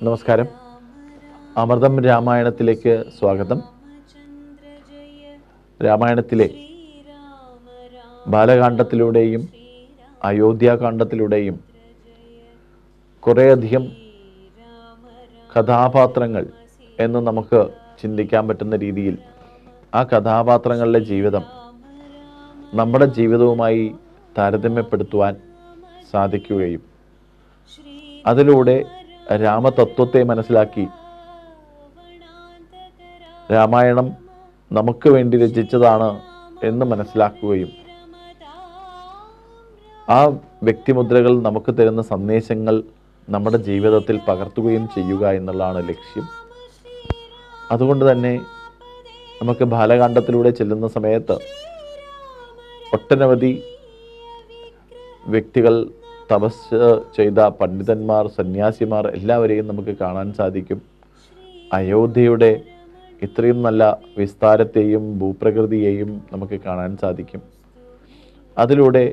നമസ്കാരം. അമൃതം രാമായണത്തിലേക്ക് സ്വാഗതം. രാമായണത്തിലെ ബാലകാണ്ഡത്തിലൂടെയും അയോധ്യാകാണ്ഡത്തിലൂടെയും കുറേയധികം കഥാപാത്രങ്ങൾ എന്ന് നമുക്ക് ചിന്തിക്കാൻ പറ്റുന്ന രീതിയിൽ ആ കഥാപാത്രങ്ങളുടെ ജീവിതം നമ്മുടെ ജീവിതവുമായി താരതമ്യപ്പെടുത്തുവാൻ സാധിക്കുകയും അതിലൂടെ രാമതത്വത്തെ മനസ്സിലാക്കി രാമായണം നമുക്ക് വേണ്ടി രചിച്ചതാണ് എന്ന് മനസ്സിലാക്കുകയും ആ വ്യക്തിമുദ്രകൾ നമുക്ക് തരുന്ന സന്ദേശങ്ങൾ നമ്മുടെ ജീവിതത്തിൽ പകർത്തുകയും ചെയ്യുക എന്നുള്ളതാണ് ലക്ഷ്യം. അതുകൊണ്ട് തന്നെ നമുക്ക് ബാലകാണ്ഡത്തിലൂടെ ചെല്ലുന്ന സമയത്ത് ഒട്ടനവധി വ്യക്തികൾ, തപസ് ചെയ്ത പണ്ഡിതന്മാർ, സന്യാസിമാർ എല്ലാവരെയും നമുക്ക് കാണാൻ സാധിക്കും. അയോധ്യയുടെ ഇത്രയും നല്ല വിസ്താരത്തെയും ഭൂപ്രകൃതിയെയും നമുക്ക് കാണാൻ സാധിക്കും. അതിലൂടെ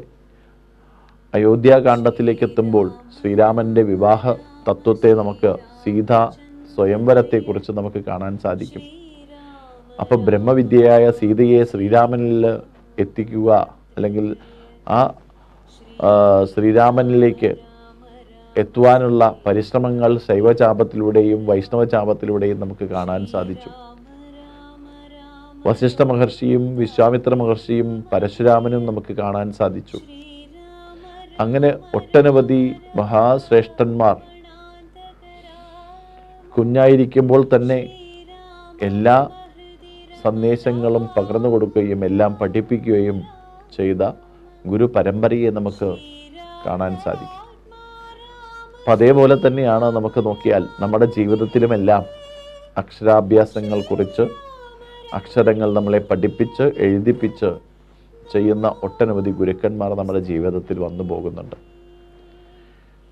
അയോധ്യാകാണ്ഡത്തിലേക്ക് എത്തുമ്പോൾ ശ്രീരാമൻ്റെ വിവാഹ തത്വത്തെ നമുക്ക്, സീതാ സ്വയംവരത്തെക്കുറിച്ച് നമുക്ക് കാണാൻ സാധിക്കും. അപ്പോൾ ബ്രഹ്മവിദ്യയായ സീതയെ ശ്രീരാമനിൽ എത്തിക്കുക, അല്ലെങ്കിൽ ആ ശ്രീരാമനിലേക്ക് എത്തുവാനുള്ള പരിശ്രമങ്ങൾ ശൈവചാപത്തിലൂടെയും വൈഷ്ണവചാപത്തിലൂടെയും നമുക്ക് കാണാൻ സാധിച്ചു. വസിഷ്ഠ മഹർഷിയും വിശ്വാമിത്ര മഹർഷിയും പരശുരാമനും നമുക്ക് കാണാൻ സാധിച്ചു. അങ്ങനെ ഒട്ടനവധി മഹാശ്രേഷ്ഠന്മാർ കുഞ്ഞായിരിക്കുമ്പോൾ തന്നെ എല്ലാ സന്ദേശങ്ങളും പകർന്നു കൊടുക്കുകയും എല്ലാം പഠിപ്പിക്കുകയും ചെയ്ത ഗുരു പരമ്പരയെ നമുക്ക് കാണാൻ സാധിക്കും. അപ്പം അതേപോലെ തന്നെയാണ് നമുക്ക് നോക്കിയാൽ നമ്മുടെ ജീവിതത്തിലുമെല്ലാം അക്ഷരാഭ്യാസങ്ങൾ കുറിച്ച്, അക്ഷരങ്ങൾ നമ്മളെ പഠിപ്പിച്ച് എഴുതിപ്പിച്ച് ചെയ്യുന്ന ഒട്ടനവധി ഗുരുക്കന്മാർ നമ്മുടെ ജീവിതത്തിൽ വന്നു പോകുന്നുണ്ട്.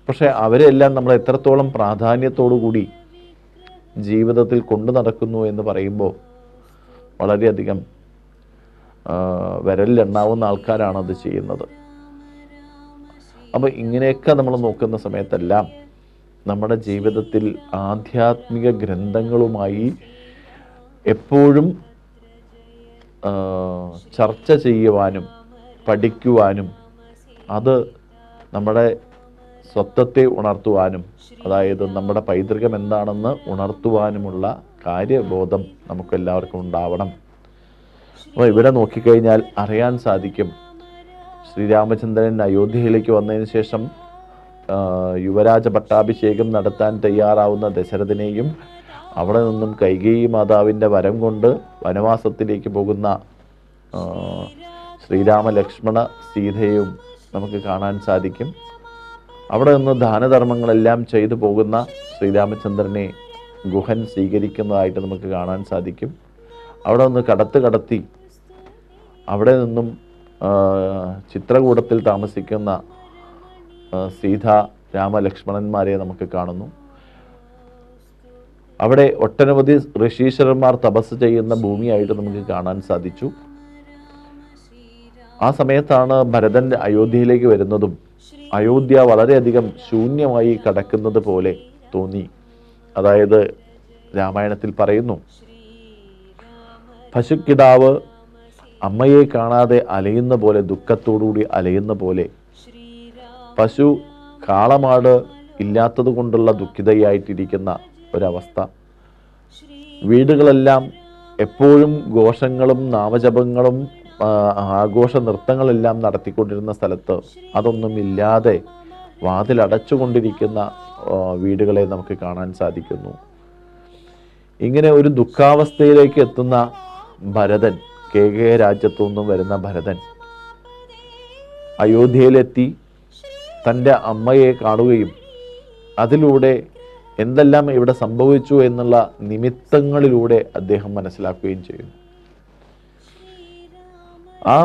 പക്ഷേ അവരെല്ലാം നമ്മൾ എത്രത്തോളം പ്രാധാന്യത്തോടു കൂടി ജീവിതത്തിൽ കൊണ്ടു നടക്കുന്നു എന്ന് പറയുമ്പോൾ വളരെയധികം വിരലിലെണ്ണാവുന്ന ആൾക്കാരാണ് അത് ചെയ്യുന്നത്. അപ്പോൾ ഇങ്ങനെയൊക്കെ നമ്മൾ നോക്കുന്ന സമയത്തെല്ലാം നമ്മുടെ ജീവിതത്തിൽ ആധ്യാത്മിക ഗ്രന്ഥങ്ങളുമായി എപ്പോഴും ചർച്ച ചെയ്യുവാനും പഠിക്കുവാനും അത് നമ്മുടെ സ്വത്വത്തെ ഉണർത്തുവാനും, അതായത് നമ്മുടെ പൈതൃകം എന്താണെന്ന് ഉണർത്തുവാനുമുള്ള കാര്യബോധം നമുക്കെല്ലാവർക്കും ഉണ്ടാവണം. അപ്പോൾ ഇവിടെ നോക്കിക്കഴിഞ്ഞാൽ അറിയാൻ സാധിക്കും, ശ്രീരാമചന്ദ്രൻ അയോധ്യയിലേക്ക് വന്നതിന് ശേഷം യുവരാജ പട്ടാഭിഷേകം നടത്താൻ തയ്യാറാവുന്ന ദശരഥനെയും അവിടെ നിന്നും കൈകേയി മാതാവിൻ്റെ വരം കൊണ്ട് വനവാസത്തിലേക്ക് പോകുന്ന ശ്രീരാമ ലക്ഷ്മണ സീതയും നമുക്ക് കാണാൻ സാധിക്കും. അവിടെ നിന്ന് ദാനധർമ്മങ്ങളെല്ലാം ചെയ്തു പോകുന്ന ശ്രീരാമചന്ദ്രനെ ഗുഹൻ സ്വീകരിക്കുന്നതായിട്ട് നമുക്ക് കാണാൻ സാധിക്കും. അവിടെ നിന്ന് കടത്തി അവിടെ നിന്നും ചിത്രകൂടത്തിൽ താമസിക്കുന്ന സീത രാമലക്ഷ്മണന്മാരെ നമുക്ക് കാണുന്നു. അവിടെ ഒട്ടനവധി ഋഷീശ്വരന്മാർ തപസ് ചെയ്യുന്ന ഭൂമിയായിട്ട് നമുക്ക് കാണാൻ സാധിച്ചു. ആ സമയത്താണ് ഭരതൻ അയോധ്യയിലേക്ക് വരുന്നതും അയോധ്യ വളരെയധികം ശൂന്യമായി കിടക്കുന്നത് പോലെ തോന്നി. അതായത് രാമായണത്തിൽ പറയുന്നു, പശുക്കിടാവ് അമ്മയെ കാണാതെ അലയുന്ന പോലെ, ദുഃഖത്തോടുകൂടി അലയുന്ന പോലെ, പശു കാളമാട് ഇല്ലാത്തത് കൊണ്ടുള്ള ദുഃഖിതയായിട്ടിരിക്കുന്ന ഒരവസ്ഥ. വീടുകളെല്ലാം എപ്പോഴും ഘോഷങ്ങളും നാമജപങ്ങളും ആഘോഷ നൃത്തങ്ങളെല്ലാം നടത്തിക്കൊണ്ടിരുന്ന സ്ഥലത്ത് അതൊന്നും ഇല്ലാതെ വാതിലടച്ചുകൊണ്ടിരിക്കുന്ന വീടുകളെ നമുക്ക് കാണാൻ സാധിക്കുന്നു. ഇങ്ങനെ ഒരു ദുഃഖാവസ്ഥയിലേക്ക് എത്തുന്ന ഭരതൻ, കേകയ രാജ്യത്തു നിന്നും വരുന്ന ഭരതൻ അയോധ്യയിലെത്തി തൻ്റെ അമ്മയെ കാണുകയും അതിലൂടെ എന്തെല്ലാം ഇവിടെ സംഭവിച്ചു എന്നുള്ള നിമിത്തങ്ങളിലൂടെ അദ്ദേഹം മനസ്സിലാക്കുകയും ചെയ്യുന്നു. ആ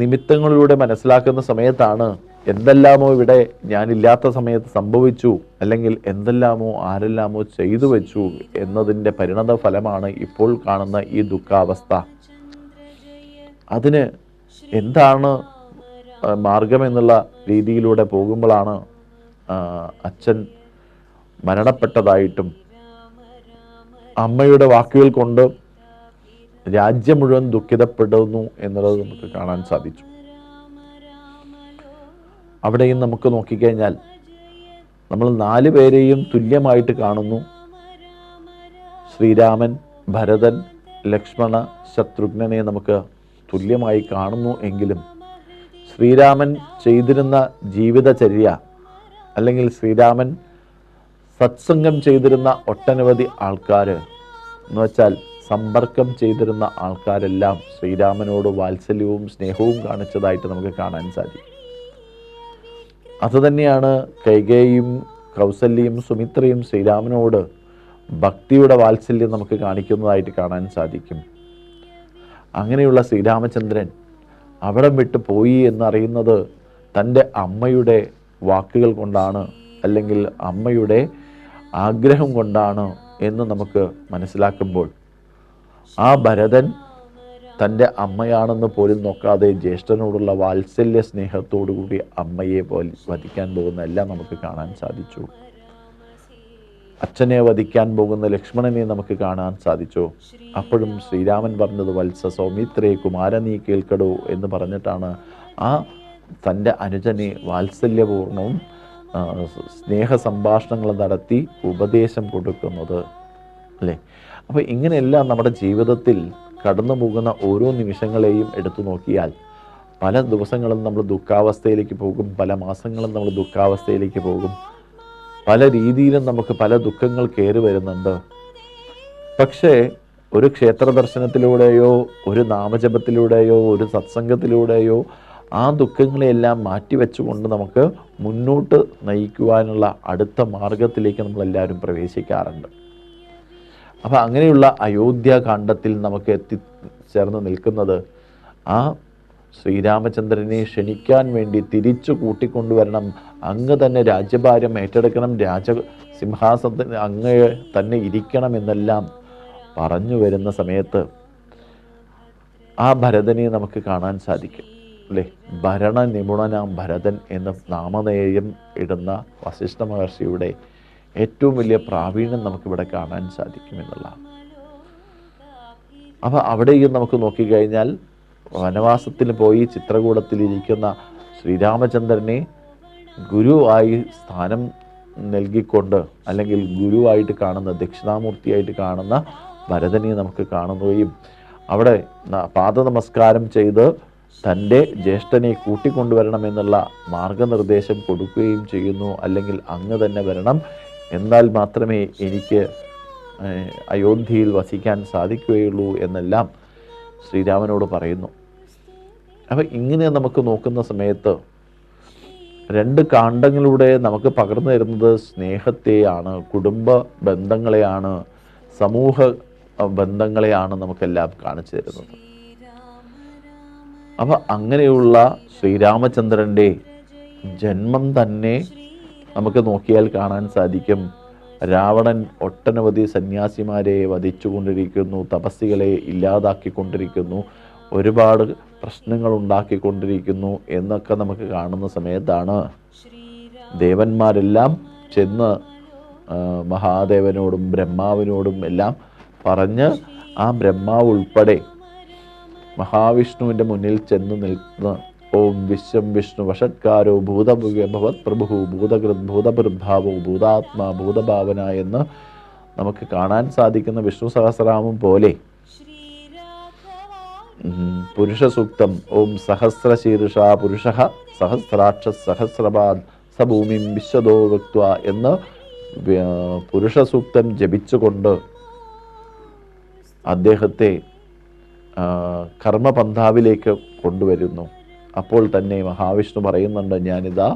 നിമിത്തങ്ങളിലൂടെ മനസ്സിലാക്കുന്ന സമയത്താണ് എന്തെല്ലാമോ ഇവിടെ ഞാനില്ലാത്ത സമയത്ത് സംഭവിച്ചു, അല്ലെങ്കിൽ എന്തെല്ലാമോ ആരെല്ലാമോ ചെയ്തു വെച്ചു എന്നതിൻ്റെ പരിണത ഫലമാണ് ഇപ്പോൾ കാണുന്ന ഈ ദുഃഖാവസ്ഥ. അതിന് എന്താണ് മാർഗമെന്നുള്ള രീതിയിലൂടെ പോകുമ്പോഴാണ് അച്ഛൻ മരണപ്പെട്ടതായിട്ടും അമ്മയുടെ വാക്കുകൾ കൊണ്ട് രാജ്യം മുഴുവൻ ദുഃഖിതപ്പെടുന്നു എന്നുള്ളത് നമുക്ക് കാണാൻ സാധിച്ചു. അവിടെയും നമുക്ക് നോക്കിക്കഴിഞ്ഞാൽ നമ്മൾ 4 പേരെയും തുല്യമായിട്ട് കാണുന്നു. ശ്രീരാമൻ, ഭരതൻ, ലക്ഷ്മണ, ശത്രുഘ്നനെ നമുക്ക് തുല്യമായി കാണുന്നു. എങ്കിലും ശ്രീരാമൻ ചെയ്തിരുന്ന ജീവിതചര്യ, അല്ലെങ്കിൽ ശ്രീരാമൻ സത്സംഗം ചെയ്തിരുന്ന ഒട്ടനവധി ആൾക്കാർ, എന്ന് വെച്ചാൽ സമ്പർക്കം ചെയ്തിരുന്ന ആൾക്കാരെല്ലാം ശ്രീരാമനോട് വാത്സല്യവും സ്നേഹവും കാണിച്ചതായിട്ട് നമുക്ക് കാണാൻ സാധിക്കും. അതുതന്നെയാണ് കൈകേയിയും കൗസല്യയും സുമിത്രയും ശ്രീരാമനോട് ഭക്തിയുടെ വാത്സല്യം നമുക്ക് കാണിക്കുന്നതായിട്ട് കാണാൻ സാധിക്കും. അങ്ങനെയുള്ള ശ്രീരാമചന്ദ്രൻ അവിടം വിട്ട് പോയി എന്നറിയുന്നത് തൻ്റെ അമ്മയുടെ വാക്കുകൾ കൊണ്ടാണ്, അല്ലെങ്കിൽ അമ്മയുടെ ആഗ്രഹം കൊണ്ടാണ് എന്ന് നമുക്ക് മനസ്സിലാക്കുമ്പോൾ, ആ ഭരതൻ തൻ്റെ അമ്മയാണെന്ന് പോലും നോക്കാതെ ജ്യേഷ്ഠനോടുള്ള വാത്സല്യ സ്നേഹത്തോടു കൂടി അമ്മയെ വധിക്കാൻ പോകുന്ന എല്ലാം നമുക്ക് കാണാൻ സാധിച്ചു. അച്ഛനെ വധിക്കാൻ പോകുന്ന ലക്ഷ്മണനെ നമുക്ക് കാണാൻ സാധിച്ചു. അപ്പോഴും ശ്രീരാമൻ പറഞ്ഞത് വത്സ സൗമിത്രേ കുമാര നീ കേൾക്കടോ എന്ന് പറഞ്ഞിട്ടാണ് ആ തൻ്റെ അനുജനെ വാത്സല്യപൂർണവും സ്നേഹ സംഭാഷണങ്ങൾ നടത്തി ഉപദേശം കൊടുക്കുന്നത്, അല്ലേ? അപ്പോൾ ഇങ്ങനെയെല്ലാം നമ്മുടെ ജീവിതത്തിൽ കടന്നു പോകുന്ന ഓരോ നിമിഷങ്ങളെയും എടുത്തു നോക്കിയാൽ പല ദിവസങ്ങളും നമ്മൾ ദുഃഖാവസ്ഥയിലേക്ക് പോകും, പല മാസങ്ങളും നമ്മൾ ദുഃഖാവസ്ഥയിലേക്ക് പോകും, പല രീതിയിലും നമുക്ക് പല ദുഃഖങ്ങൾ കയറി വരുന്നുണ്ട്. പക്ഷേ ഒരു ക്ഷേത്ര ദർശനത്തിലൂടെയോ ഒരു നാമജപത്തിലൂടെയോ ഒരു സത്സംഗത്തിലൂടെയോ ആ ദുഃഖങ്ങളെയെല്ലാം മാറ്റിവെച്ചുകൊണ്ട് നമുക്ക് മുന്നോട്ട് നയിക്കുവാനുള്ള അടുത്ത മാർഗത്തിലേക്ക് നമ്മളെല്ലാവരും പ്രവേശിക്കാറുണ്ട്. അപ്പം അങ്ങനെയുള്ള അയോധ്യാകാന്ഡത്തിൽ നമുക്ക് എത്തിച്ചേർന്ന് നിൽക്കുന്നത് ആ ശ്രീരാമചന്ദ്രനെ ക്ഷണിക്കാൻ വേണ്ടി തിരിച്ചു കൂട്ടിക്കൊണ്ടുവരണം, അങ്ങ് തന്നെ രാജ്യഭാരം ഏറ്റെടുക്കണം, സിംഹാസനത്തിന് അങ്ങ് തന്നെ ഇരിക്കണം എന്നെല്ലാം പറഞ്ഞു വരുന്ന സമയത്ത് ആ ഭരതനെ നമുക്ക് കാണാൻ സാധിക്കും, അല്ലേ? ഭരണ നിപുണനാം ഭരതൻ എന്ന നാമധേയം ഇടുന്ന വസിഷ്ഠ മഹർഷിയുടെ ഏറ്റവും വലിയ പ്രാവീണ്യം നമുക്കിവിടെ കാണാൻ സാധിക്കുമെന്നുള്ളതാണ്. അപ്പം അവിടെയും നമുക്ക് നോക്കിക്കഴിഞ്ഞാൽ വനവാസത്തിൽ പോയി ചിത്രകൂടത്തിലിരിക്കുന്ന ശ്രീരാമചന്ദ്രനെ ഗുരുവായി സ്ഥാനം നൽകിക്കൊണ്ട്, അല്ലെങ്കിൽ ഗുരുവായിട്ട് കാണുന്ന, ദക്ഷിണാമൂർത്തിയായിട്ട് കാണുന്ന ഭരതനെ നമുക്ക് കാണുകയും അവിടെ പാദനമസ്കാരം ചെയ്ത് തൻ്റെ ജ്യേഷ്ഠനെ കൂട്ടിക്കൊണ്ടുവരണമെന്നുള്ള മാർഗനിർദ്ദേശം കൊടുക്കുകയും ചെയ്യുന്നു. അല്ലെങ്കിൽ അങ്ങ് തന്നെ വരണം, എന്നാൽ മാത്രമേ എനിക്ക് അയോധ്യയിൽ വസിക്കാൻ സാധിക്കുകയുള്ളൂ എന്നെല്ലാം ശ്രീരാമനോട് പറയുന്നു. അപ്പം ഇങ്ങനെ നമുക്ക് നോക്കുന്ന സമയത്ത് 2 കാണ്ഡങ്ങളിലൂടെ നമുക്ക് പകർന്നു തരുന്നത് സ്നേഹത്തെയാണ്, കുടുംബ ബന്ധങ്ങളെയാണ്, സമൂഹ ബന്ധങ്ങളെയാണ് നമുക്കെല്ലാം കാണിച്ചു തരുന്നത്. അപ്പം അങ്ങനെയുള്ള ശ്രീരാമചന്ദ്രൻ്റെ ജന്മം തന്നെ നമുക്ക് നോക്കിയാൽ കാണാൻ സാധിക്കും. രാവണൻ ഒട്ടനവധി സന്യാസിമാരെ വധിച്ചുകൊണ്ടിരിക്കുന്നു, തപസ്സികളെ ഇല്ലാതാക്കിക്കൊണ്ടിരിക്കുന്നു, ഒരുപാട് പ്രശ്നങ്ങൾ ഉണ്ടാക്കിക്കൊണ്ടിരിക്കുന്നു എന്നൊക്കെ നമുക്ക് കാണുന്ന സമയത്താണ് ദേവന്മാരെല്ലാം ചെന്ന് മഹാദേവനോടും ബ്രഹ്മാവിനോടും എല്ലാം പറഞ്ഞ് ആ ബ്രഹ്മാവ് ഉൾപ്പെടെ മഹാവിഷ്ണുവിൻ്റെ മുന്നിൽ ചെന്ന് നിൽക്കുന്ന ഓം വിശ്വം വിഷ്ണു വഷത്കാരോ ഭൂതഭവത് പ്രഭു ഭൂതകൃത് ഭൂതഭൃദ്ഭാവോ ഭൂതാത്മാ ഭൂതഭാവന എന്ന് നമുക്ക് കാണാൻ സാധിക്കുന്ന വിഷ്ണു സഹസ്രനാമം പോലെ പുരുഷ സൂക്തം ഓം സഹസ്രശീർഷ പുരുഷ സഹസ്രാക്ഷ സഹസ്രപാദ് സഭൂമിം വിശ്വതോ വക്ത്വ എന്ന് പുരുഷ സൂക്തം ജപിച്ചുകൊണ്ട് അദ്ദേഹത്തെ കർമ്മപന്ഥാവിലേക്ക് കൊണ്ടുവരുന്നു. അപ്പോൾ തന്നെ മഹാവിഷ്ണു പറയുന്നുണ്ട്, ഞാനിതാ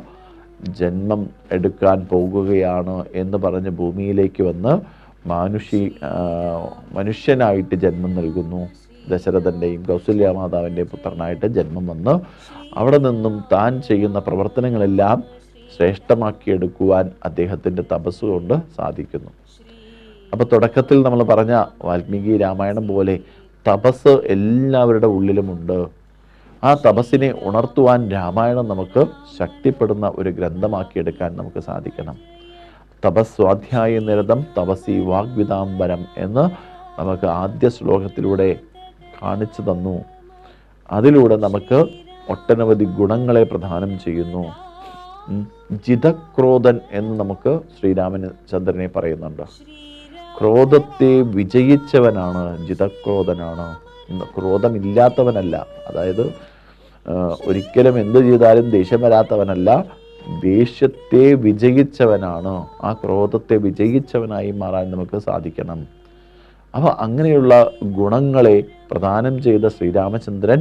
ജന്മം എടുക്കാൻ പോകുകയാണ് എന്ന് പറഞ്ഞ് ഭൂമിയിലേക്ക് വന്ന് മനുഷ്യനായിട്ട് ജന്മം നൽകുന്നു. ദശരഥൻ്റെയും കൗസല്യാമാതാവിൻ്റെയും പുത്രനായിട്ട് ജന്മം വന്ന് അവിടെ നിന്നും താൻ ചെയ്യുന്ന പ്രവർത്തനങ്ങളെല്ലാം ശ്രേഷ്ഠമാക്കിയെടുക്കുവാൻ അദ്ദേഹത്തിൻ്റെ തപസ് കൊണ്ട് സാധിക്കുന്നു. അപ്പോൾ തുടക്കത്തിൽ നമ്മൾ പറഞ്ഞ വാൽമീകി രാമായണം പോലെ തപസ് എല്ലാവരുടെ ഉള്ളിലുമുണ്ട്. ആ തപസ്സിനെ ഉണർത്തുവാൻ രാമായണം നമുക്ക് ശക്തിപ്പെടുന്ന ഒരു ഗ്രന്ഥമാക്കിയെടുക്കാൻ നമുക്ക് സാധിക്കണം. തപസ്വാധ്യായ നിരതം തപസി വാഗ്വിതാംബരം എന്ന് നമുക്ക് ആദ്യ ശ്ലോകത്തിലൂടെ കാണിച്ചു തന്നു. അതിലൂടെ നമുക്ക് ഒട്ടനവധി ഗുണങ്ങളെ പ്രദാനം ചെയ്യുന്നു. ജിതക്രോധൻ എന്ന് നമുക്ക് ശ്രീരാമചന്ദ്രനെ പറയുന്നുണ്ട്. ക്രോധത്തെ വിജയിച്ചവനാണ് ജിതക്രോധനാണ്, ക്രോധമില്ലാത്തവനല്ല. അതായത് ഒരിക്കലും എന്ത് ചെയ്താലും ദേഷ്യം വരാത്തവനല്ല, ദേഷ്യത്തെ വിജയിച്ചവനാണ്. ആ ക്രോധത്തെ വിജയിച്ചവനായി മാറാൻ നമുക്ക് സാധിക്കണം. അപ്പോൾ അങ്ങനെയുള്ള ഗുണങ്ങളെ പ്രദാനം ചെയ്ത ശ്രീരാമചന്ദ്രൻ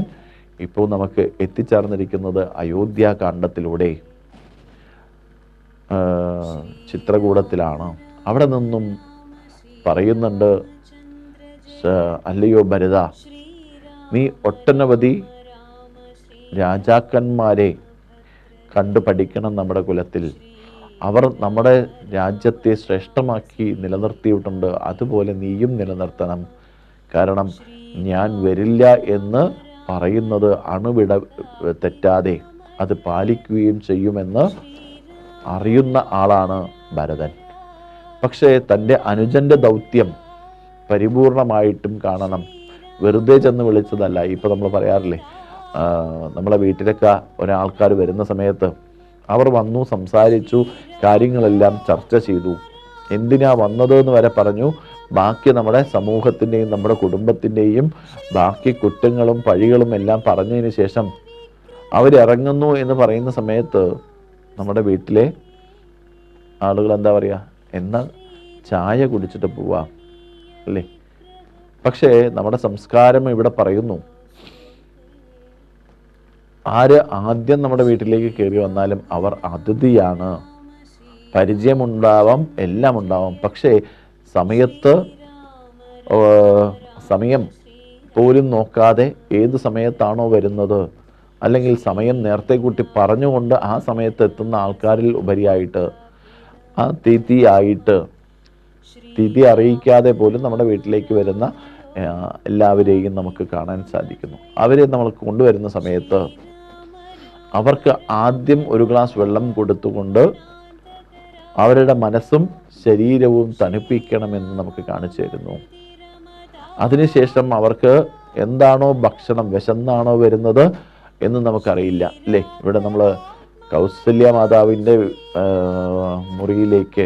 ഇപ്പോൾ നമുക്ക് എത്തിച്ചേർന്നിരിക്കുന്നത് അയോധ്യാകാന്ഡത്തിലൂടെ ചിത്രകൂടത്തിലാണ്. അവിടെ നിന്നും പറയുന്നുണ്ട്, അല്ലയോ ഭരത, നീ ഒട്ടനവധി രാജാക്കന്മാരെ കണ്ടു പഠിക്കണം നമ്മുടെ കുലത്തിൽ. അവർ നമ്മുടെ രാജ്യത്തെ ശ്രേഷ്ഠമാക്കി നിലനിർത്തിയിട്ടുണ്ട്. അതുപോലെ നീയും നിലനിർത്തണം. കാരണം ഞാൻ വരില്ല എന്ന് പറയുന്നത് അണുവിട തെറ്റാതെ അത് പാലിക്കുകയും ചെയ്യുമെന്ന് അറിയുന്ന ആളാണ് ഭരതൻ. പക്ഷേ തൻ്റെ അനുജൻ്റെ ദൗത്യം പരിപൂർണമായിട്ടും കാണണം. വെറുതെ ചെന്ന് വിളിച്ചതല്ല. ഇപ്പോൾ നമ്മൾ പറയാറില്ലേ, നമ്മളെ വീട്ടിലൊക്കെ ഒരാൾക്കാർ വരുന്ന സമയത്ത് അവർ വന്നു, സംസാരിച്ചു, കാര്യങ്ങളെല്ലാം ചർച്ച ചെയ്തു, എന്തിനാ വന്നത് എന്ന് വരെ പറഞ്ഞു. ബാക്കി നമ്മുടെ സമൂഹത്തിൻ്റെയും നമ്മുടെ കുടുംബത്തിൻ്റെയും ബാക്കി കുറ്റങ്ങളും പഴികളും എല്ലാം പറഞ്ഞതിന് ശേഷം അവരിറങ്ങുന്നു എന്ന് പറയുന്ന സമയത്ത് നമ്മുടെ വീട്ടിലെ ആളുകൾ എന്താ പറയുക, എന്നാൽ ചായ കുടിച്ചിട്ട് പോവാം അല്ലേ? പക്ഷേ നമ്മുടെ സംസ്കാരം ഇവിടെ പറയുന്നു, ആര് ആദ്യം നമ്മുടെ വീട്ടിലേക്ക് കയറി വന്നാലും അവർ അതിഥിയാണ്. പരിചയമുണ്ടാവാം, എല്ലാം ഉണ്ടാവാം, പക്ഷേ സമയം പോലും നോക്കാതെ ഏത് സമയത്താണോ വരുന്നത്, അല്ലെങ്കിൽ സമയം നേരത്തെ കൂട്ടി പറഞ്ഞുകൊണ്ട് ആ സമയത്ത് എത്തുന്ന ആൾക്കാരിൽ ഉപരിയായിട്ട് ആ തിഥി അറിയിക്കാതെ പോലും നമ്മുടെ വീട്ടിലേക്ക് വരുന്ന എല്ലാവരെയും നമുക്ക് കാണാൻ സാധിക്കുന്നു. അവരെ നമ്മൾ കൊണ്ടുവരുന്ന സമയത്ത് അവർക്ക് ആദ്യം ഒരു ഗ്ലാസ് വെള്ളം കൊടുത്തുകൊണ്ട് അവരുടെ മനസ്സും ശരീരവും തണുപ്പിക്കണമെന്ന് നമുക്ക് കാണിച്ചു തരുന്നു. അതിനുശേഷം അവർക്ക് എന്താണോ ഭക്ഷണം, വിശന്നാണോ വരുന്നത് എന്ന് നമുക്കറിയില്ല അല്ലേ? ഇവിടെ നമ്മൾ കൗസല്യ മാതാവിൻ്റെ മുറിയിലേക്ക്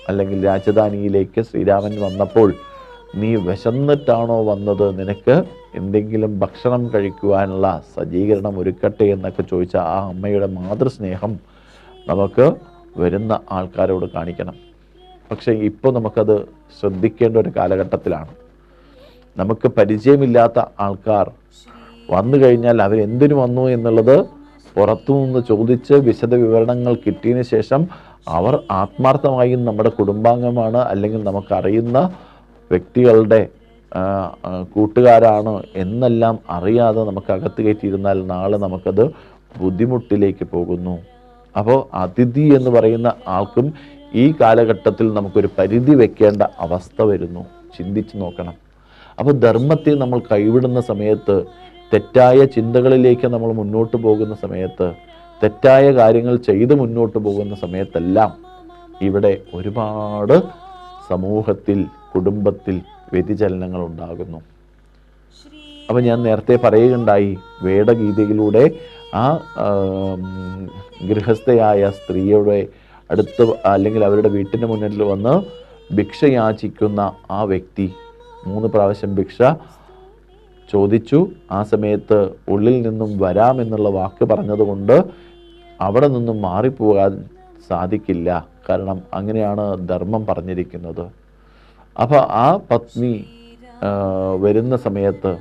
അല്ലെങ്കിൽ രാജധാനിയിലേക്ക് ശ്രീരാമൻ വന്നപ്പോൾ, നീ വിശന്നിട്ടാണോ വന്നത്, നിനക്ക് എന്തെങ്കിലും ഭക്ഷണം കഴിക്കുവാനുള്ള സജ്ജീകരണം ഒരുക്കട്ടെ എന്നൊക്കെ ചോദിച്ച ആ അമ്മയുടെ മാതൃസ്നേഹം നമുക്ക് വരുന്ന ആൾക്കാരോട് കാണിക്കണം. പക്ഷേ ഇപ്പോൾ നമുക്കത് ശ്രദ്ധിക്കേണ്ട ഒരു കാലഘട്ടത്തിലാണ്. നമുക്ക് പരിചയമില്ലാത്ത ആൾക്കാർ വന്നു കഴിഞ്ഞാൽ അവരെന്തിനു വന്നു എന്നുള്ളത് പുറത്തുനിന്ന് ചോദിച്ച് വിശദ വിവരണങ്ങൾ കിട്ടിയതിന് ശേഷം അവർ ആത്മാർത്ഥമായും നമ്മുടെ കുടുംബാംഗമാണ് അല്ലെങ്കിൽ നമുക്കറിയുന്ന വ്യക്തികളുടെ കൂട്ടുകാരാണ് എന്നെല്ലാം അറിയാതെ നമുക്ക് അകത്ത് കയറ്റിയിരുന്നാൽ നാളെ നമുക്കത് ബുദ്ധിമുട്ടിലേക്ക് പോകുന്നു. അപ്പോൾ അതിഥി എന്ന് പറയുന്ന ആൾക്കും ഈ കാലഘട്ടത്തിൽ നമുക്കൊരു പരിധി വെക്കേണ്ട അവസ്ഥ വരുന്നു. ചിന്തിച്ച് നോക്കണം. അപ്പോൾ ധർമ്മത്തെ നമ്മൾ കൈവിടുന്ന സമയത്ത്, തെറ്റായ ചിന്തകളിലേക്ക് നമ്മൾ മുന്നോട്ട് പോകുന്ന സമയത്ത്, തെറ്റായ കാര്യങ്ങൾ ചെയ്ത് മുന്നോട്ട് പോകുന്ന സമയത്തെല്ലാം ഇവിടെ ഒരുപാട് സമൂഹത്തിൽ, കുടുംബത്തിൽ വ്യതിചലനങ്ങൾ ഉണ്ടാകുന്നു. അപ്പം ഞാൻ നേരത്തെ പറയുകയുണ്ടായി, വേദഗീതയിലൂടെ ആ ഗൃഹസ്ഥയായ സ്ത്രീയുടെ അടുത്ത് അല്ലെങ്കിൽ അവരുടെ വീട്ടിന് മുന്നിൽ വന്ന് ഭിക്ഷ യാചിക്കുന്ന ആ വ്യക്തി 3 പ്രാവശ്യം ഭിക്ഷ ചോദിച്ചു. ആ സമയത്ത് ഉള്ളിൽ നിന്നും വരാമെന്നുള്ള വാക്ക് പറഞ്ഞതുകൊണ്ട് അവിടെ നിന്നും മാറിപ്പോകാൻ സാധിക്കില്ല. കാരണം അങ്ങനെയാണ് ധർമ്മം പറഞ്ഞിരിക്കുന്നത്. അപ്പോൾ ആ പത്നി വരുന്ന സമയത്ത്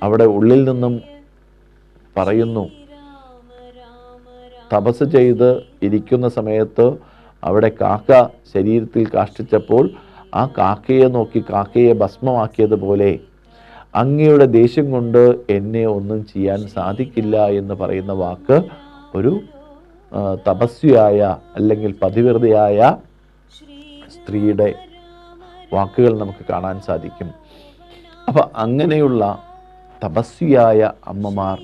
അവിടെ ഉള്ളിൽ നിന്നും പറയുന്നു, തപസ് ചെയ്ത് ഇരിക്കുന്ന സമയത്ത് അവിടെ കാക്ക ശരീരത്തിൽ കാഷ്ടിച്ചപ്പോൾ ആ കാക്കയെ നോക്കി കാക്കയെ ഭസ്മമാക്കിയതുപോലെ അങ്ങയുടെ ദേഷ്യം കൊണ്ട് എന്നെ ഒന്നും ചെയ്യാൻ സാധിക്കില്ല എന്ന് പറയുന്ന വാക്ക് ഒരു തപസ്വിയായ അല്ലെങ്കിൽ പതിവ്രതയായ സ്ത്രീയുടെ വാക്കുകൾ നമുക്ക് കാണാൻ സാധിക്കും. അപ്പം അങ്ങനെയുള്ള തപസ്വിയായ അമ്മമാർ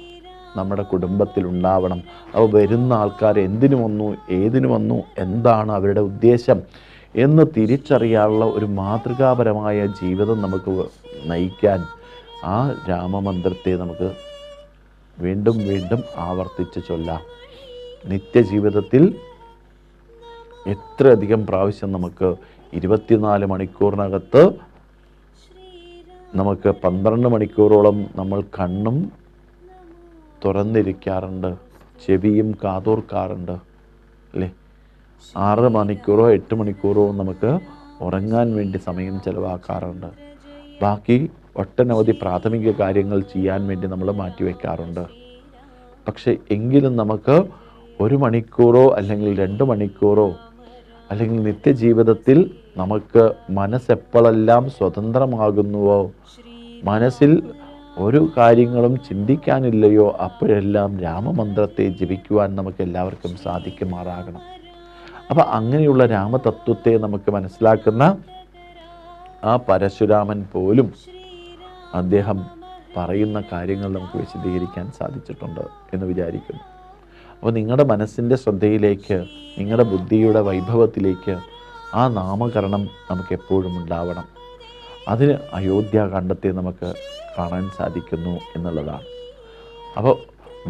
നമ്മുടെ കുടുംബത്തിൽ ഉണ്ടാവണം. അപ്പോൾ വരുന്ന ആൾക്കാർ എന്തിനു വന്നു, ഏതിനു വന്നു, എന്താണ് അവരുടെ ഉദ്ദേശം എന്ന് തിരിച്ചറിയാനുള്ള ഒരു മാതൃകാപരമായ ജീവിതം നമുക്ക് നയിക്കാൻ ആ രാമമന്ത്രത്തെ നമുക്ക് വീണ്ടും വീണ്ടും ആവർത്തിച്ച് ചൊല്ലാം. നിത്യജീവിതത്തിൽ എത്രയധികം പ്രാവശ്യം നമുക്ക് 24 മണിക്കൂറിനകത്ത് നമുക്ക് 12 മണിക്കൂറോളം നമ്മൾ കണ്ണും തുറന്നിരിക്കാറുണ്ട്, ചെവിയും കാതോർക്കാറുണ്ട് അല്ലേ? 6 മണിക്കൂറോ 8 മണിക്കൂറോ നമുക്ക് ഉറങ്ങാൻ വേണ്ടി സമയം ചെലവാക്കാറുണ്ട്. ബാക്കി ഒട്ടനവധി പ്രാഥമിക കാര്യങ്ങൾ ചെയ്യാൻ വേണ്ടി നമ്മൾ മാറ്റിവെക്കാറുണ്ട്. പക്ഷെ എങ്കിലും നമുക്ക് 1 മണിക്കൂറോ അല്ലെങ്കിൽ 2 മണിക്കൂറോ അല്ലെങ്കിൽ നിത്യജീവിതത്തിൽ നമുക്ക് മനസ്സെപ്പോഴെല്ലാം സ്വതന്ത്രമാകുന്നുവോ, മനസ്സിൽ ഒരു കാര്യങ്ങളും ചിന്തിക്കാനില്ലയോ, അപ്പോഴെല്ലാം രാമമന്ത്രത്തെ ജപിക്കുവാൻ നമുക്ക് എല്ലാവർക്കും സാധിക്കുമാറാകണം. അപ്പം അങ്ങനെയുള്ള രാമതത്വത്തെ നമുക്ക് മനസ്സിലാക്കുന്ന ആ പരശുരാമൻ പോലും അദ്ദേഹം പറയുന്ന കാര്യങ്ങൾ നമുക്ക് വിശദീകരിക്കാൻ സാധിച്ചിട്ടുണ്ട് എന്ന് വിചാരിക്കുന്നു. അപ്പോൾ നിങ്ങളുടെ മനസ്സിൻ്റെ ശ്രദ്ധയിലേക്ക്, നിങ്ങളുടെ ബുദ്ധിയുടെ വൈഭവത്തിലേക്ക് ആ നാമകരണം നമുക്ക് എപ്പോഴും ഉണ്ടാവണം. അതിന് അയോധ്യാകാണ്ഡത്തെ നമുക്ക് കാണാൻ സാധിക്കുന്നു എന്നുള്ളതാണ്. അപ്പോൾ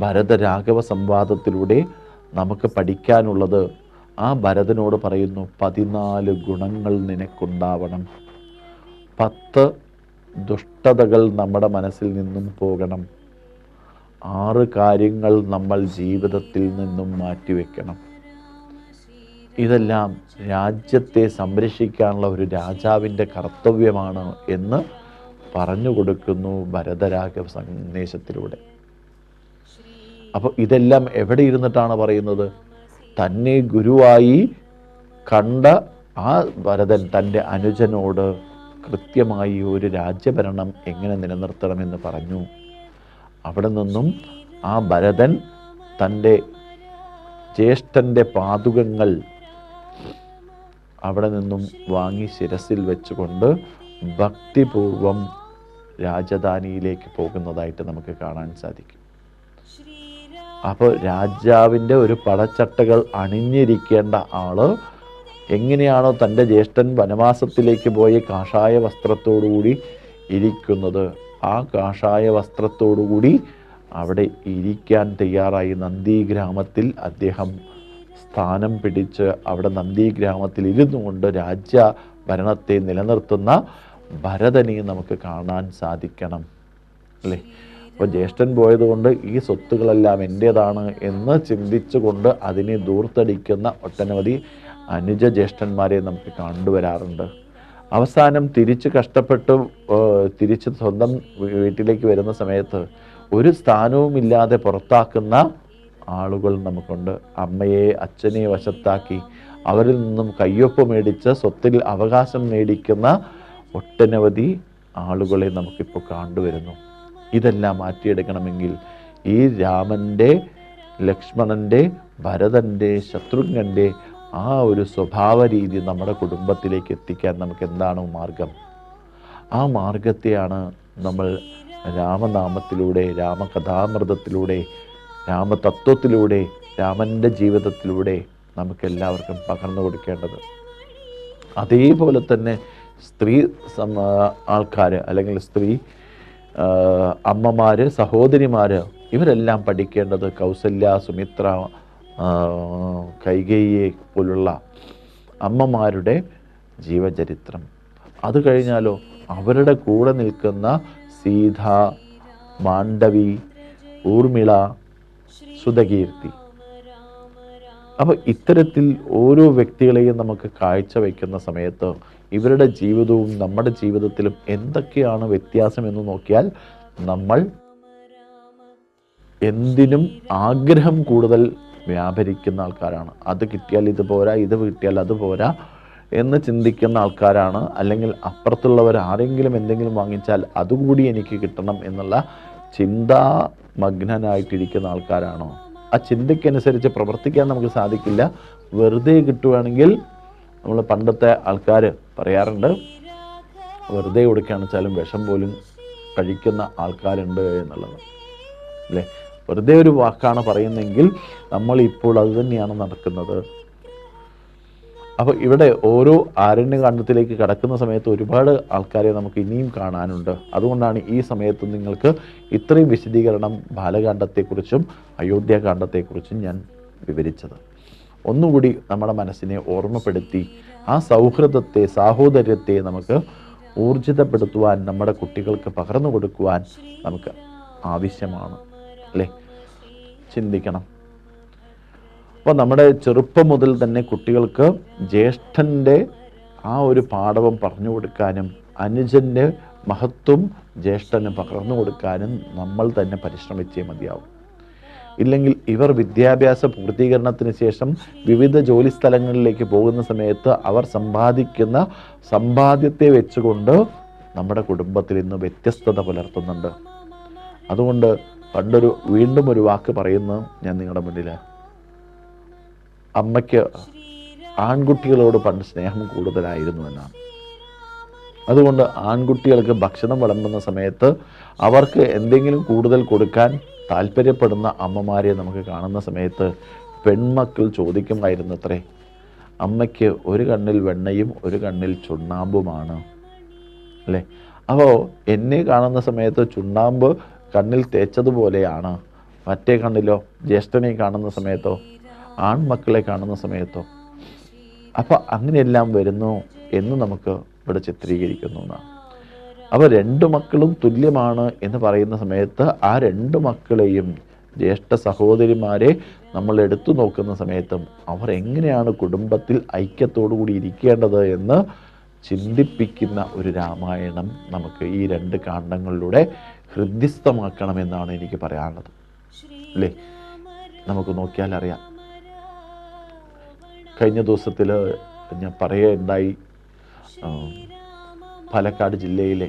ഭരതരാഘവ സംവാദത്തിലൂടെ നമുക്ക് പഠിക്കാനുള്ളത്, ആ ഭരതനോട് പറയുന്നു 14 ഗുണങ്ങൾ നിനക്കുണ്ടാവണം, 10 ദുഷ്ടതകൾ നമ്മുടെ മനസ്സിൽ നിന്നും പോകണം, 6 കാര്യങ്ങൾ നമ്മൾ ജീവിതത്തിൽ നിന്നും മാറ്റിവെക്കണം. ഇതെല്ലാം രാജ്യത്തെ സംരക്ഷിക്കാനുള്ള ഒരു രാജാവിൻ്റെ കർത്തവ്യമാണ് എന്ന് പറഞ്ഞു കൊടുക്കുന്നു ഭരതരാഘവ സന്ദേശത്തിലൂടെ. അപ്പോൾ ഇതെല്ലാം എവിടെ ഇരുന്നിട്ടാണ് പറയുന്നത്? തന്നെ ഗുരുവായി കണ്ട ആ ഭരതൻ തൻ്റെ അനുജനോട് കൃത്യമായി ഒരു രാജ്യഭരണം എങ്ങനെ നിലനിർത്തണമെന്ന് പറഞ്ഞു. അവിടെ നിന്നും ആ ഭരതൻ തൻ്റെ ജ്യേഷ്ഠൻ്റെ പാദുകങ്ങൾ അവിടെ നിന്നും വാങ്ങി ശിരസിൽ വെച്ചുകൊണ്ട് ഭക്തിപൂർവം രാജധാനിയിലേക്ക് പോകുന്നതായിട്ട് നമുക്ക് കാണാൻ സാധിക്കും. അപ്പോൾ രാജാവിൻ്റെ ഒരു പടച്ചട്ടകൾ അണിഞ്ഞിരിക്കേണ്ട ആള് എങ്ങനെയാണോ തൻ്റെ ജ്യേഷ്ഠൻ വനവാസത്തിലേക്ക് പോയി കാഷായ വസ്ത്രത്തോടുകൂടി ഇരിക്കുന്നത്, ആ കാഷായ വസ്ത്രത്തോടുകൂടി അവിടെ ഇരിക്കാൻ തയ്യാറായി നന്ദിഗ്രാമത്തിൽ അദ്ദേഹം സ്ഥാനം പിടിച്ച് അവിടെ നന്ദിഗ്രാമത്തിൽ ഇരുന്നു കൊണ്ട് രാജ്യ ഭരണത്തെ നിലനിർത്തുന്ന ഭരതനെ നമുക്ക് കാണാൻ സാധിക്കണം അല്ലേ? അപ്പോൾ ജ്യേഷ്ഠൻ പോയതുകൊണ്ട് ഈ സ്വത്തുക്കളെല്ലാം എൻ്റേതാണ് എന്ന് ചിന്തിച്ചുകൊണ്ട് അതിനെ ദൂർത്തടിക്കുന്ന ഒട്ടനവധി അനുജ ജ്യേഷ്ഠന്മാരെ നമുക്ക് കണ്ടുവരാറുണ്ട്. അവസാനം തിരിച്ച് കഷ്ടപ്പെട്ട് തിരിച്ച് സ്വന്തം വീട്ടിലേക്ക് വരുന്ന സമയത്ത് ഒരു സ്ഥാനവുമില്ലാതെ പുറത്താക്കുന്ന ആളുകൾ നമുക്കുണ്ട്. അമ്മയെ അച്ഛനെ വശത്താക്കി അവരിൽ നിന്നും കയ്യൊപ്പ് മേടിച്ച് സ്വത്തിൽ അവകാശം നേടിക്കുന്ന ഒട്ടനവധി ആളുകളെ നമുക്കിപ്പോൾ കണ്ടുവരുന്നു. ഇതെല്ലാം മാറ്റിയെടുക്കണമെങ്കിൽ ഈ രാമൻ്റെ, ലക്ഷ്മണൻ്റെ, ഭരതൻ്റെ, ശത്രുഘ്നൻ്റെ ആ ഒരു സ്വഭാവ രീതി നമ്മുടെ കുടുംബത്തിലേക്ക് എത്തിക്കാൻ നമുക്ക് എന്താണ് മാർഗം? ആ മാർഗത്തെയാണ് നമ്മൾ രാമനാമത്തിലൂടെ, രാമകഥാമൃതത്തിലൂടെ, രാമതത്വത്തിലൂടെ, രാമൻ്റെ ജീവിതത്തിലൂടെ നമുക്കെല്ലാവർക്കും പകർന്നു കൊടുക്കേണ്ടത്. അതേപോലെ തന്നെ സ്ത്രീ ആൾക്കാർ അല്ലെങ്കിൽ സ്ത്രീ അമ്മമാർ, സഹോദരിമാർ ഇവരെല്ലാം പഠിക്കേണ്ടത് കൗസല്യ, സുമിത്ര, കൈകേയിയെ പോലുള്ള അമ്മമാരുടെ ജീവചരിത്രം. അത് കഴിഞ്ഞാലോ അവരുടെ കൂടെ നിൽക്കുന്ന സീത, മാണ്ഡവി, ഊർമിള, സുധകീർത്തി. അപ്പോൾ ഇത്തരത്തിൽ ഓരോ വ്യക്തികളെയും നമുക്ക് കാഴ്ചവെക്കുന്ന സമയത്ത് ഇവരുടെ ജീവിതവും നമ്മുടെ ജീവിതത്തിലും എന്തൊക്കെയാണ് വ്യത്യാസം എന്ന് നോക്കിയാൽ നമ്മൾ എന്തിനും ആഗ്രഹം കൂടുതൽ വ്യാപരിക്കുന്ന ആൾക്കാരാണ്. അത് കിട്ടിയാൽ ഇത് പോരാ, ഇത് കിട്ടിയാൽ അത് പോരാ എന്ന് ചിന്തിക്കുന്ന ആൾക്കാരാണ്. അല്ലെങ്കിൽ അപ്പുറത്തുള്ളവർ ആരെങ്കിലും എന്തെങ്കിലും വാങ്ങിച്ചാൽ അതുകൂടി എനിക്ക് കിട്ടണം എന്നുള്ള ചിന്താമഗ്നനായിട്ടിരിക്കുന്ന ആൾക്കാരാണോ? ആ ചിന്തയ്ക്കനുസരിച്ച് പ്രവർത്തിക്കാൻ നമുക്ക് സാധിക്കില്ല. വെറുതെ കിട്ടുകയാണെങ്കിൽ, നമ്മൾ പണ്ടത്തെ ആൾക്കാർ പറയാറുണ്ട്, വെറുതെ കൊടുക്കുകയാണെന്ന് വെച്ചാലും വിഷം പോലും കഴിക്കുന്ന ആൾക്കാരുണ്ട് എന്നുള്ളത് അല്ലേ? വെറുതെ ഒരു വാക്കാണ് പറയുന്നതെങ്കിൽ നമ്മൾ ഇപ്പോൾ അത് തന്നെയാണ് നടക്കുന്നത്. അപ്പോൾ ഇവിടെ ഓരോ ആരണ്യകാണ്ഡത്തിലേക്ക് കടക്കുന്ന സമയത്ത് ഒരുപാട് ആൾക്കാരെ നമുക്ക് ഇനിയും കാണാനുണ്ട്. അതുകൊണ്ടാണ് ഈ സമയത്ത് നിങ്ങൾക്ക് ഇത്രയും വിശദീകരണം ബാലകാണ്ഡത്തെക്കുറിച്ചും അയോധ്യാകാണ്ഡത്തെക്കുറിച്ചും ഞാൻ വിവരിച്ചത്. ഒന്നുകൂടി നമ്മുടെ മനസ്സിനെ ഓർമ്മപ്പെടുത്തി ആ സൗഹൃദത്തെ, സാഹോദര്യത്തെ നമുക്ക് ഊർജിതപ്പെടുത്തുവാൻ, നമ്മുടെ കുട്ടികൾക്ക് പകർന്നു കൊടുക്കുവാൻ നമുക്ക് ആവശ്യമാണ് അല്ലേ? ചിന്തിക്കണം. അപ്പോൾ നമ്മുടെ ചെറുപ്പം മുതൽ തന്നെ കുട്ടികൾക്ക് ജ്യേഷ്ഠൻ്റെ ആ ഒരു പാഠവും പറഞ്ഞു കൊടുക്കാനും അനുജൻ്റെ മഹത്വം ജ്യേഷ്ഠന് പകർന്നു കൊടുക്കാനും നമ്മൾ തന്നെ പരിശ്രമിച്ചേ മതിയാവും. ഇല്ലെങ്കിൽ ഇവർ വിദ്യാഭ്യാസ പൂർത്തീകരണത്തിന് ശേഷം വിവിധ ജോലി സ്ഥലങ്ങളിലേക്ക് പോകുന്ന സമയത്ത് അവർ സമ്പാദിക്കുന്ന സമ്പാദ്യത്തെ വെച്ചുകൊണ്ട് നമ്മുടെ കുടുംബത്തിൽ ഇന്ന് വ്യത്യസ്തത പുലർത്തുന്നുണ്ട്. അതുകൊണ്ട് വീണ്ടും ഒരു വാക്ക് പറയുന്നു ഞാൻ നിങ്ങളുടെ മുന്നിൽ. അമ്മയ്ക്ക് ആൺകുട്ടികളോട് പണ്ട് സ്നേഹം കൂടുതലായിരുന്നു എന്നാണ്. അതുകൊണ്ട് ആൺകുട്ടികൾക്ക് ഭക്ഷണം വിളമ്പുന്ന സമയത്ത് അവർക്ക് എന്തെങ്കിലും കൂടുതൽ കൊടുക്കാൻ താല്പര്യപ്പെടുന്ന അമ്മമാരെ നമുക്ക് കാണുന്ന സമയത്ത് പെൺമക്കൾ ചോദിക്കുമായിരുന്നു അത്രേ, അമ്മയ്ക്ക് ഒരു കണ്ണിൽ വെണ്ണയും ഒരു കണ്ണിൽ ചുണ്ണാമ്പുമാണ് അല്ലേ? അപ്പോൾ എന്നെ കാണുന്ന സമയത്ത് ചുണ്ണാമ്പ് കണ്ണിൽ തേച്ചതുപോലെയാണ്, മറ്റേ കണ്ണിലോ ജ്യേഷ്ഠനെ കാണുന്ന സമയത്തോ ആൺമക്കളെ കാണുന്ന സമയത്തോ. അപ്പോൾ അങ്ങനെയെല്ലാം വരുന്നു എന്ന് നമുക്ക് ഇവിടെ ചിത്രീകരിക്കുന്നു എന്നാണ്. അപ്പോൾ രണ്ടു മക്കളും തുല്യമാണ് എന്ന് പറയുന്ന സമയത്ത് ആ രണ്ടു മക്കളെയും ജ്യേഷ്ഠ സഹോദരിമാരെ നമ്മൾ എടുത്തു നോക്കുന്ന സമയത്തും അവർ എങ്ങനെയാണ് കുടുംബത്തിൽ ഐക്യത്തോടു കൂടി ഇരിക്കേണ്ടത് എന്ന് ചിന്തിപ്പിക്കുന്ന ഒരു രാമായണം നമുക്ക് ഈ രണ്ട് കാണ്ഡങ്ങളിലൂടെ ഹൃദ്യസ്ഥമാക്കണമെന്നാണ് എനിക്ക് പറയാനുള്ളത് അല്ലേ? നമുക്ക് നോക്കിയാൽ അറിയാം. കഴിഞ്ഞ ദിവസത്തിൽ ഞാൻ പറയുകയുണ്ടായി, പാലക്കാട് ജില്ലയിലെ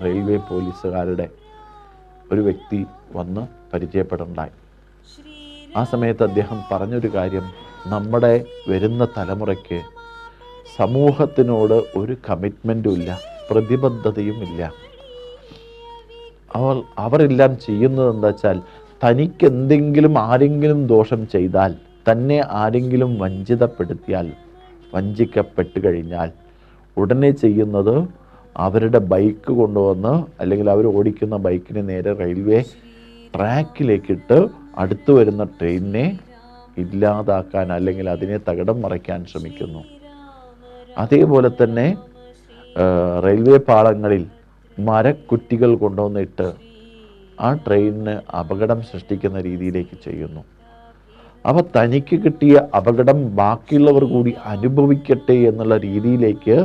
റെയിൽവേ പോലീസുകാരുടെ ഒരു വ്യക്തി വന്ന് പരിചയപ്പെടുണ്ടായി. ആ സമയത്ത് അദ്ദേഹം പറഞ്ഞൊരു കാര്യം, നമ്മുടെ വരുന്ന തലമുറയ്ക്ക് സമൂഹത്തിനോട് ഒരു കമ്മിറ്റ്മെൻറ്റും ഇല്ല, പ്രതിബദ്ധതയും ഇല്ല. അവരെല്ലാം ചെയ്യുന്നത് എന്താ വെച്ചാൽ, തനിക്ക് എന്തെങ്കിലും ആരെങ്കിലും ദോഷം ചെയ്താൽ, തന്നെ ആരെങ്കിലും വഞ്ചിതപ്പെടുത്തിയാൽ, വഞ്ചിക്കപ്പെട്ട് കഴിഞ്ഞാൽ ഉടനെ ചെയ്യുന്നത് അവരുടെ ബൈക്ക് കൊണ്ടുവന്ന്, അല്ലെങ്കിൽ അവർ ഓടിക്കുന്ന ബൈക്കിന് നേരെ റെയിൽവേ ട്രാക്കിലേക്കിട്ട് അടുത്ത് വരുന്ന ട്രെയിനിനെ ഇല്ലാതാക്കാൻ അല്ലെങ്കിൽ അതിനെ തകിടം മറിക്കാൻ ശ്രമിക്കുന്നു. അതേപോലെ തന്നെ റെയിൽവേ പാളങ്ങളിൽ മരക്കുറ്റികൾ കൊണ്ടുവന്നിട്ട് ആ ട്രെയിനിന് അപകടം സൃഷ്ടിക്കുന്ന രീതിയിലേക്ക് ചെയ്യുന്നു. അപ്പോൾ തനിക്ക് കിട്ടിയ അപകടം ബാക്കിയുള്ളവർ കൂടി അനുഭവിക്കട്ടെ എന്നുള്ള രീതിയിലേക്ക്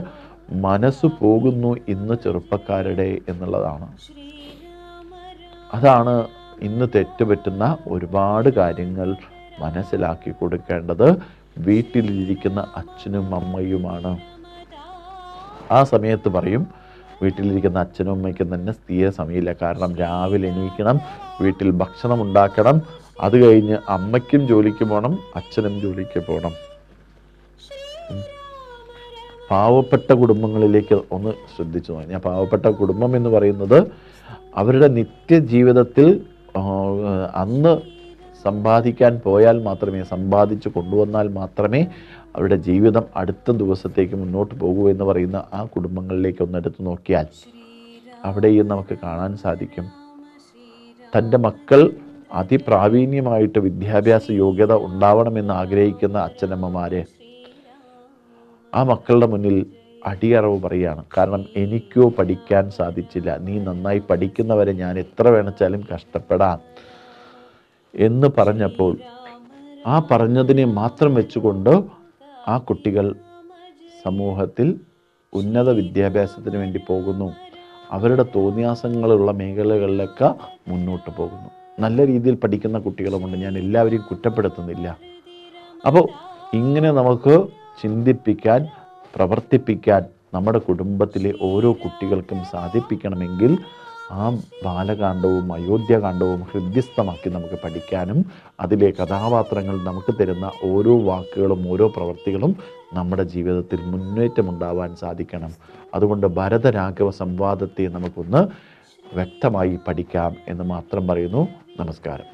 മനസ്സ് പോകുന്നു ഇന്ന് ചെറുപ്പക്കാരുടെ എന്നുള്ളതാണ്. അതാണ് ഇന്ന് തെറ്റുപറ്റുന്ന ഒരുപാട് കാര്യങ്ങൾ മനസ്സിലാക്കി കൊടുക്കേണ്ടത് വീട്ടിലിരിക്കുന്ന അച്ഛനും അമ്മയുമാണ്. ആ സമയത്ത് പറയും, വീട്ടിലിരിക്കുന്ന അച്ഛനും അമ്മയ്ക്കും തന്നെ തീരെ സമയമില്ല. കാരണം രാവിലെ എണീക്കണം, വീട്ടിൽ ഭക്ഷണം ഉണ്ടാക്കണം, അത് കഴിഞ്ഞ് അമ്മയ്ക്കും ജോലിക്ക് പോകണം, അച്ഛനും ജോലിക്ക് പോകണം. പാവപ്പെട്ട കുടുംബങ്ങളിലേക്ക് ഒന്ന് ശ്രദ്ധിച്ചു നോക്കി. ഞാൻ പാവപ്പെട്ട കുടുംബം എന്ന് പറയുന്നത് അവരുടെ നിത്യജീവിതത്തിൽ അന്ന് സമ്പാദിക്കാൻ പോയാൽ മാത്രമേ, സമ്പാദിച്ച് കൊണ്ടുവന്നാൽ മാത്രമേ അവരുടെ ജീവിതം അടുത്ത ദിവസത്തേക്ക് മുന്നോട്ട് പോകൂ എന്ന് പറയുന്ന ആ കുടുംബങ്ങളിലേക്ക് ഒന്ന് എടുത്തു നോക്കിയാൽ അവിടെയും നമുക്ക് കാണാൻ സാധിക്കും, തൻ്റെ മക്കൾ അതിപ്രാവീണ്യമായിട്ട് വിദ്യാഭ്യാസ യോഗ്യത ഉണ്ടാവണമെന്ന് ആഗ്രഹിക്കുന്ന അച്ഛനമ്മമാരെ ആ മക്കളുടെ മുന്നിൽ അടിയറവ് പറയുകയാണ്. കാരണം എനിക്കോ പഠിക്കാൻ സാധിച്ചില്ല, നീ നന്നായി പഠിക്കുന്നവരെ ഞാൻ എത്ര വേണിച്ചാലും കഷ്ടപ്പെടാം എന്ന് പറഞ്ഞപ്പോൾ ആ പറഞ്ഞതിനെ മാത്രം വെച്ചുകൊണ്ട് ആ കുട്ടികൾ സമൂഹത്തിൽ ഉന്നത വിദ്യാഭ്യാസത്തിന് വേണ്ടി പോകുന്നു. അവരുടെ തോന്നിയാസങ്ങളുള്ള മേഖലകളിലൊക്കെ മുന്നോട്ട് പോകുന്നു. നല്ല രീതിയിൽ പഠിക്കുന്ന കുട്ടികളുമുണ്ട്, ഞാൻ എല്ലാവരെയും കുറ്റപ്പെടുത്തുന്നില്ല. അപ്പോൾ ഇങ്ങനെ നമുക്ക് ചിന്തിപ്പിക്കാൻ, പ്രവർത്തിപ്പിക്കാൻ നമ്മുടെ കുടുംബത്തിലെ ഓരോ കുട്ടികൾക്കും സാധിപ്പിക്കണമെങ്കിൽ ആ ബാലകാണ്ഡവും അയോധ്യാകാണ്ഡവും ഹൃദ്യസ്ഥമാക്കി നമുക്ക് പഠിക്കാനും അതിലെ കഥാപാത്രങ്ങൾ നമുക്ക് തരുന്ന ഓരോ വാക്കുകളും ഓരോ പ്രവൃത്തികളും നമ്മുടെ ജീവിതത്തിൽ മുന്നേറ്റമുണ്ടാവാൻ സാധിക്കണം. അതുകൊണ്ട് ഭരതരാഘവ സംവാദത്തെ നമുക്കൊന്ന് വ്യക്തമായി പഠിക്കാം എന്ന് മാത്രം പറയുന്നു. നമസ്കാരം.